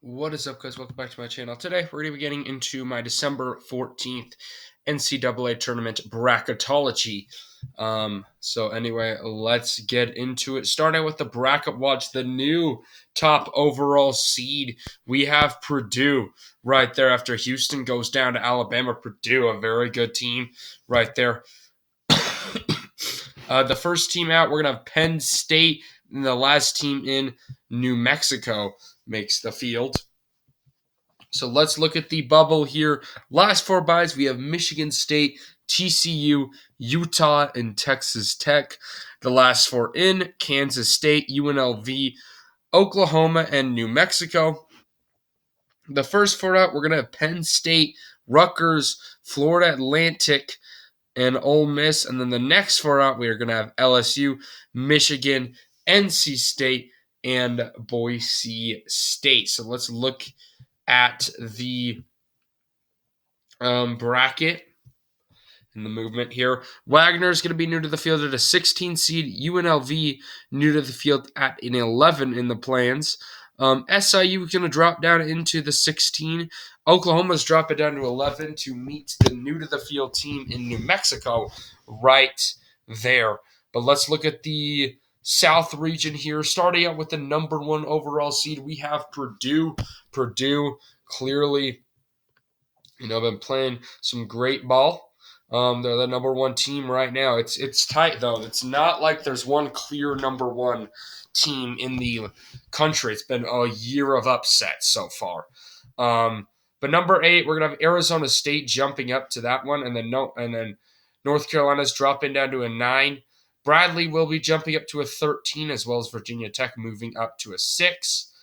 What is up, guys? Welcome back to my channel. Today, we're going to be getting into my December 14th NCAA Tournament Bracketology. Anyway, let's get into it. Starting with the bracket watch, the new top overall seed. We have Purdue right there after Houston goes down to Alabama. Purdue, a very good team right there. The first team out, we're going to have Penn State, and the last team in, New Mexico, makes the field. So let's look at the bubble here. Last four byes, we have Michigan State, TCU, Utah, and Texas Tech. The last four in, Kansas State, UNLV, Oklahoma, and New Mexico. The first four out, we're going to have Penn State, Rutgers, Florida Atlantic, and Ole Miss. And then the next four out, we are going to have LSU, Michigan, NC State, and Boise State. So let's look at the bracket in the movement here. Wagner is going to be new to the field at a 16 seed. UNLV new to the field at an 11 in the plans. SIU is going to drop down into the 16. Oklahoma's dropping down to 11 to meet the new to the field team in New Mexico right there. But let's look at the South region here. Starting out with the number one overall seed, we have Purdue. Purdue clearly been playing some great ball. They're the number one team right now. It's tight though. It's not like there's one clear number one team in the country. It's been a year of upsets so far. But number 8, we're gonna have Arizona State jumping up to that one, and then North Carolina's dropping down to a 9. Bradley will be jumping up to a 13, as well as Virginia Tech moving up to a 6.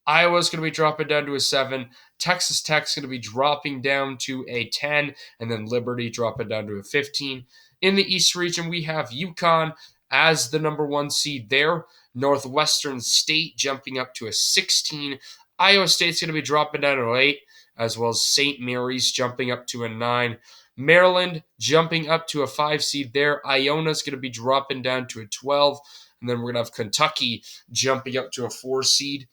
Iowa's going to be dropping down to a 7. Texas Tech's going to be dropping down to a 10. And then Liberty dropping down to a 15. In the East region, we have UConn as the number one seed there. Northwestern State jumping up to a 16. Iowa State's going to be dropping down to 8, as well as St. Mary's jumping up to a 9. Maryland jumping up to a 5 seed there. Iona's going to be dropping down to a 12. And then we're going to have Kentucky jumping up to a 4 seed.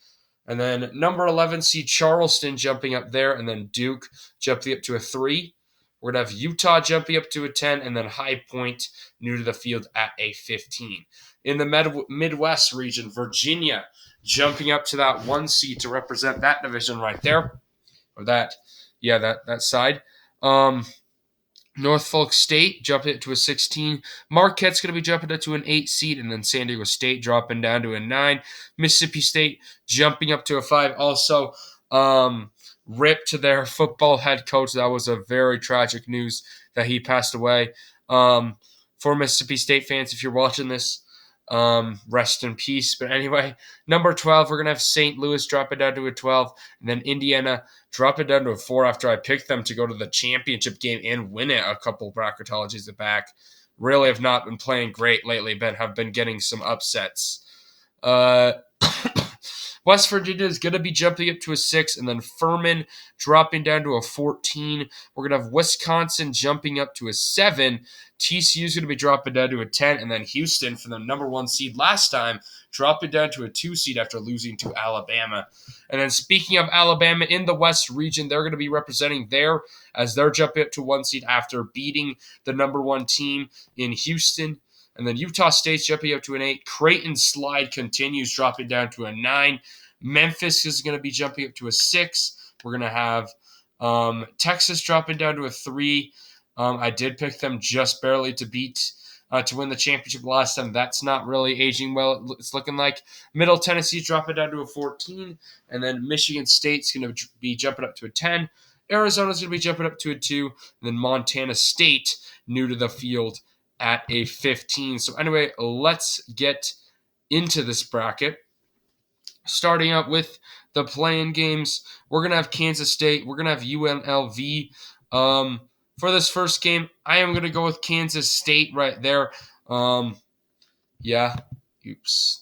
And then number 11 seed Charleston jumping up there, and then Duke jumping up to a 3. We're going to have Utah jumping up to a 10, and then High Point new to the field at a 15. In the Midwest region, Virginia jumping up to that 1 seed to represent that division right there. Or that side. Norfolk State jumping it to a 16. Marquette's going to be jumping it to an 8 seed, and then San Diego State dropping down to a 9. Mississippi State jumping up to a 5. Also, rip to their football head coach. That was a very tragic news that he passed away. For Mississippi State fans, if you're watching this, rest in peace. But anyway, number 12, we're going to have St. Louis drop it down to a 12, and then Indiana drop it down to a 4 after I picked them to go to the championship game and win it a couple bracketologies back. Really have not been playing great lately, but have been getting some upsets. West Virginia is going to be jumping up to a 6, and then Furman dropping down to a 14. We're going to have Wisconsin jumping up to a 7. TCU is going to be dropping down to a 10, and then Houston, for the number 1 seed last time, dropping down to a 2 seed after losing to Alabama. And then speaking of Alabama, in the West region, they're going to be representing there as they're jumping up to 1 seed after beating the number 1 team in Houston. And then Utah State's jumping up to an 8. Creighton's slide continues, dropping down to a 9. Memphis is going to be jumping up to a 6. We're going to have Texas dropping down to a 3. I did pick them just barely to win the championship last time. That's not really aging well. It's looking like Middle Tennessee dropping down to a 14. And then Michigan State's going to be jumping up to a 10. Arizona's going to be jumping up to a 2. And then Montana State, new to the field, at a 15. So anyway, let's get into this bracket. Starting out with the play-in games, we're going to have Kansas State. We're going to have UNLV. For this first game, I am going to go with Kansas State right there. Oops,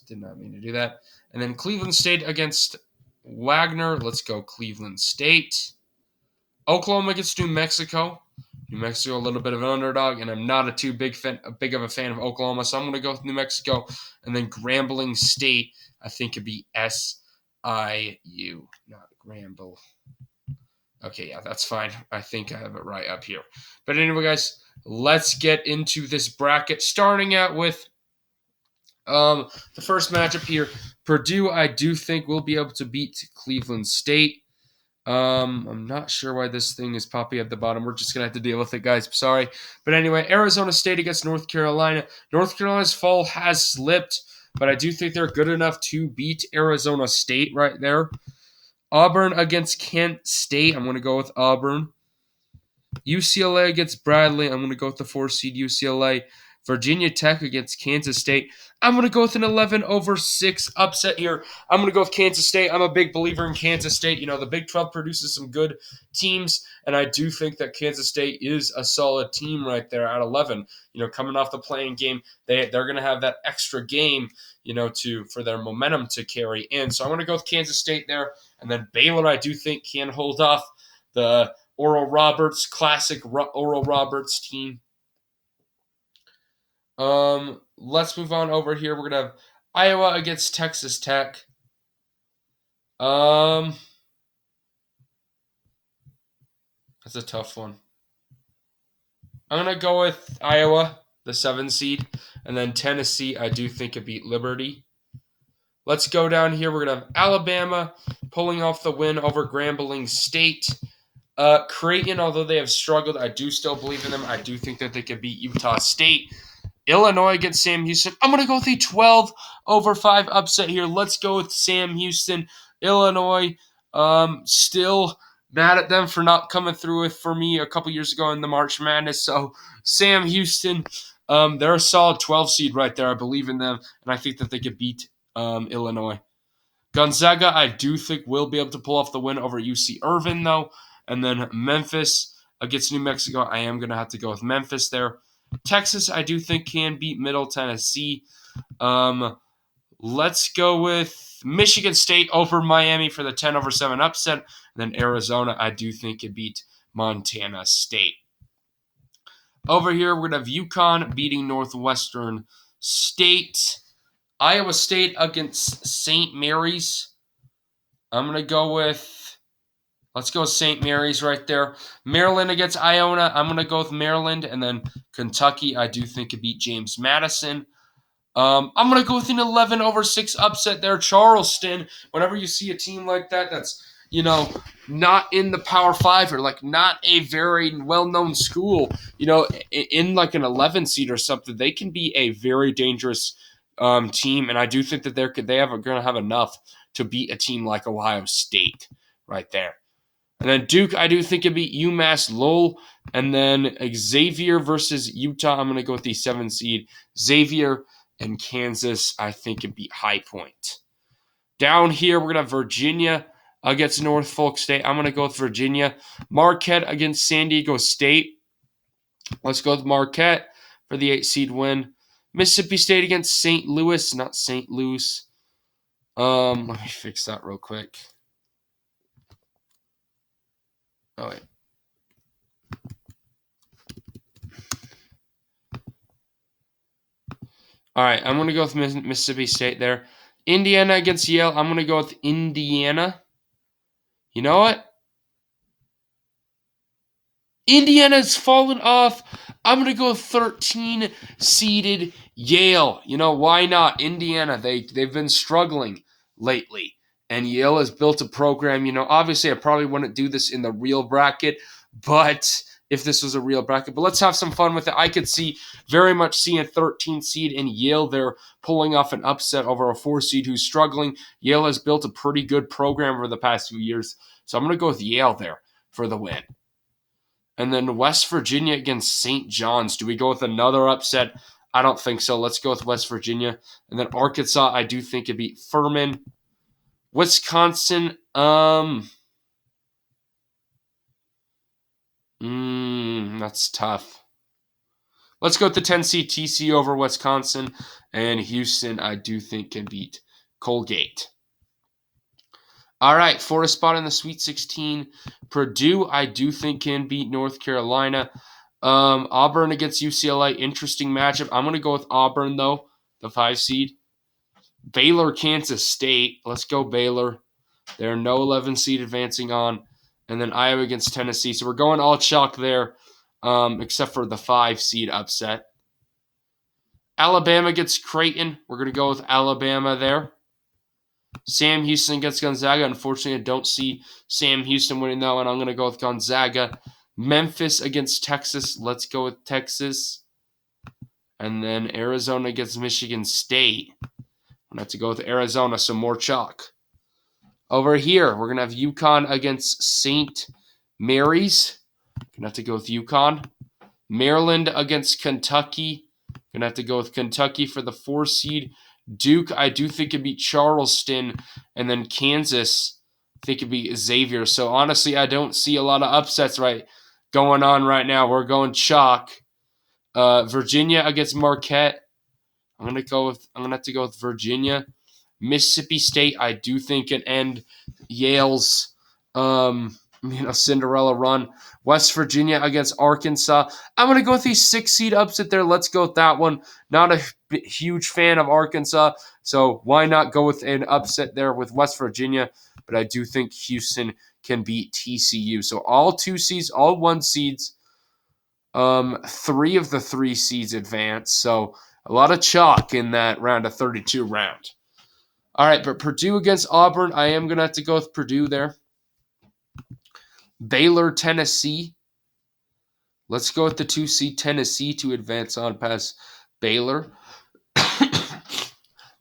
did not mean to do that. And then Cleveland State against Wagner. Let's go Cleveland State. Oklahoma against New Mexico. New Mexico, a little bit of an underdog, and I'm not a big of a fan of Oklahoma, so I'm going to go with New Mexico. And then Grambling State, I think, could be SIU, not Gramble. Okay, yeah, that's fine. I think I have it right up here. But anyway, guys, let's get into this bracket. Starting out with the first matchup here. Purdue, I do think will be able to beat Cleveland State. I'm not sure why this thing is poppy at the bottom. We're just gonna have to deal with it, guys. Sorry. But anyway, Arizona State against North Carolina. North Carolina's fall has slipped, but I do think they're good enough to beat Arizona State right there. Auburn against Kent State. I'm gonna go with Auburn. UCLA against Bradley. I'm going to go with the 4 seed UCLA. Virginia Tech against Kansas State. I'm going to go with an 11/6 upset here. I'm going to go with Kansas State. I'm a big believer in Kansas State. You know, the Big 12 produces some good teams, and I do think that Kansas State is a solid team right there at 11. You know, coming off the playing game, they're going to have that extra game, you know, for their momentum to carry in. So I'm going to go with Kansas State there. And then Baylor, I do think, can hold off the Oral Roberts, classic Oral Roberts team. Let's move on over here. We're gonna have Iowa against Texas Tech. That's a tough one. I'm gonna go with Iowa, the 7 seed, and then Tennessee. I do think it beat Liberty. Let's go down here. We're gonna have Alabama pulling off the win over Grambling State. Creighton, although they have struggled, I do still believe in them. I do think that they could beat Utah State. Illinois against Sam Houston. I'm going to go with a 12/5 upset here. Let's go with Sam Houston. Illinois, still mad at them for not coming through with for me a couple years ago in the March Madness. So Sam Houston, they're a solid 12 seed right there. I believe in them, and I think that they could beat Illinois. Gonzaga, I do think will be able to pull off the win over UC Irvine, though. And then Memphis against New Mexico. I am going to have to go with Memphis there. Texas, I do think can beat Middle Tennessee. Let's go with Michigan State over Miami for the 10/7 upset. And then Arizona, I do think can beat Montana State. Over here, we're going to have UConn beating Northwestern State. Iowa State against St. Mary's. I'm going to go with, let's go St. Mary's right there. Maryland against Iona. I'm going to go with Maryland. And then Kentucky, I do think could beat James Madison. I'm going to go with an 11/6 upset there. Charleston, whenever you see a team like that that's, you know, not in the Power 5 or like not a very well-known school, you know, in like an 11 seed or something, they can be a very dangerous team. And I do think that they're going to have enough to beat a team like Ohio State right there. And then Duke, I do think it'd be UMass Lowell. And then Xavier versus Utah. I'm going to go with the 7 seed. Xavier and Kansas, I think it'd be High Point. Down here, we're going to have Virginia against Norfolk State. I'm going to go with Virginia. Marquette against San Diego State. Let's go with Marquette for the 8 seed win. Mississippi State against St. Louis, not St. Louis. Let me fix that real quick. Oh, wait. All right, I'm going to go with Mississippi State there. Indiana against Yale. I'm going to go with Indiana. You know what? Indiana's fallen off. I'm going to go 13-seeded Yale. You know, why not? Indiana, they've been struggling lately. And Yale has built a program. You know, obviously I probably wouldn't do this in the real bracket, but if this was a real bracket. But let's have some fun with it. I could very much see a 13 seed in Yale. They're pulling off an upset over a 4 seed who's struggling. Yale has built a pretty good program over the past few years. So I'm going to go with Yale there for the win. And then West Virginia against St. John's. Do we go with another upset? I don't think so. Let's go with West Virginia. And then Arkansas, I do think it'd beat Furman. Wisconsin, that's tough. Let's go with the 10 seed TCU over Wisconsin. And Houston, I do think can beat Colgate. All right, for a spot in the Sweet 16, Purdue, I do think can beat North Carolina. Auburn against UCLA, interesting matchup. I'm going to go with Auburn, though, the 5 seed. Baylor, Kansas State. Let's go Baylor. There are no 11 seed advancing on. And then Iowa against Tennessee. So we're going all chalk there, except for the 5 seed upset. Alabama gets Creighton. We're going to go with Alabama there. Sam Houston against Gonzaga. Unfortunately, I don't see Sam Houston winning that one. I'm going to go with Gonzaga. Memphis against Texas. Let's go with Texas. And then Arizona against Michigan State. I'm going to have to go with Arizona, so more chalk. Over here, we're going to have UConn against St. Mary's. Going to have to go with UConn. Maryland against Kentucky. Going to have to go with Kentucky for the 4 seed. Duke, I do think it beat Charleston. And then Kansas, I think it beat Xavier. So honestly, I don't see a lot of upsets going on right now. We're going chalk. Virginia against Marquette. I'm gonna have to go with Virginia. Mississippi State, I do think can end Yale's Cinderella run. West Virginia against Arkansas. I'm going to go with the 6 seed upset there. Let's go with that one. Not a huge fan of Arkansas, so why not go with an upset there with West Virginia? But I do think Houston can beat TCU. So all 2 seeds, all 1 seeds. 3 of the 3 seeds advance. So a lot of chalk in that round of 32 round. All right, but Purdue against Auburn. I am going to have to go with Purdue there. Baylor, Tennessee. Let's go with the 2 seed Tennessee to advance on past Baylor.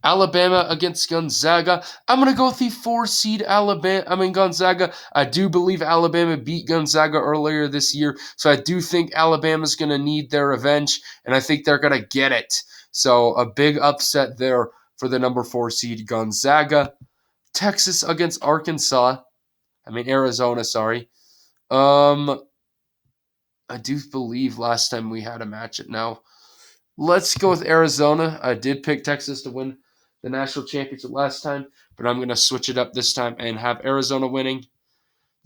Alabama against Gonzaga. I'm going to go with the 4 seed Gonzaga. I do believe Alabama beat Gonzaga earlier this year, so I do think Alabama's going to need their revenge, and I think they're going to get it. So a big upset there for the number 4 seed Gonzaga. Texas against Arizona, sorry. I do believe last time we had a matchup. Now, let's go with Arizona. I did pick Texas to win the national championship last time, but I'm going to switch it up this time and have Arizona winning.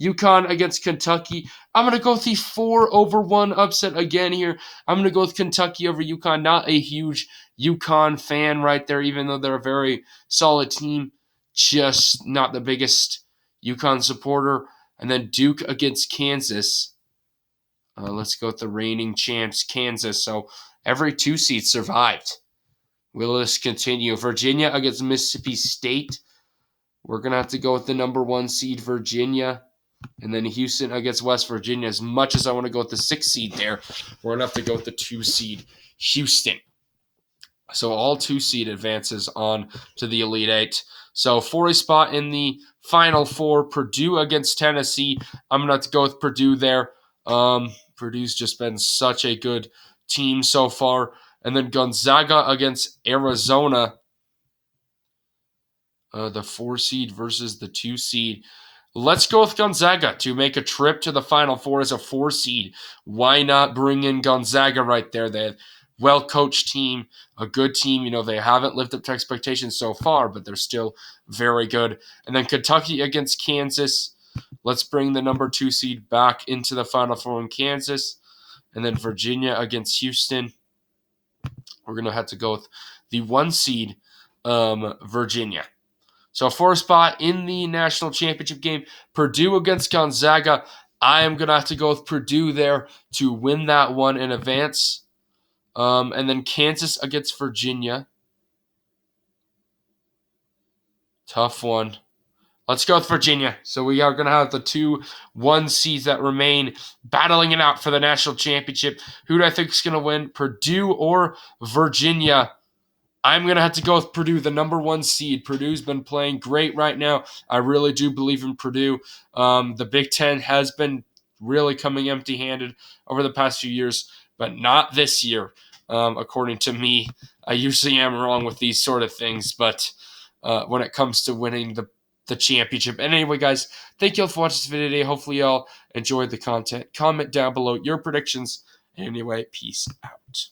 UConn against Kentucky. I'm going to go with the 4-1 upset again here. I'm going to go with Kentucky over UConn. Not a huge UConn fan right there, even though they're a very solid team. Just not the biggest UConn supporter. And then Duke against Kansas. Let's go with the reigning champs, Kansas. So every 2 seeds survived. Will this continue? Virginia against Mississippi State. We're going to have to go with the number 1 seed, Virginia. And then Houston against West Virginia. As much as I want to go with the 6 seed there, we're going to have to go with the 2 seed, Houston. So all 2 seed advances on to the Elite 8. So for a spot in the Final 4, Purdue against Tennessee. I'm going to have to go with Purdue there. Purdue's just been such a good team so far. And then Gonzaga against Arizona. The 4 seed versus the 2 seed. Let's go with Gonzaga to make a trip to the Final 4 as a 4 seed. Why not bring in Gonzaga right there? They have well-coached team, a good team. They haven't lived up to expectations so far, but they're still very good. And then Kentucky against Kansas. Let's bring the number 2 seed back into the Final 4 in Kansas. And then Virginia against Houston. We're going to have to go with the 1 seed, Virginia. So for a spot in the national championship game, Purdue against Gonzaga. I am going to have to go with Purdue there to win that one in advance. And then Kansas against Virginia. Tough one. Let's go with Virginia. So we are going to have the 2 1 seeds that remain battling it out for the national championship. Who do I think is going to win, Purdue or Virginia? I'm going to have to go with Purdue, the number 1 seed. Purdue's been playing great right now. I really do believe in Purdue. The Big Ten has been really coming empty-handed over the past few years, but not this year, according to me. I usually am wrong with these sort of things, but when it comes to winning the championship. And anyway, guys, thank you all for watching this video today. Hopefully you all enjoyed the content. Comment down below your predictions. And anyway, peace out.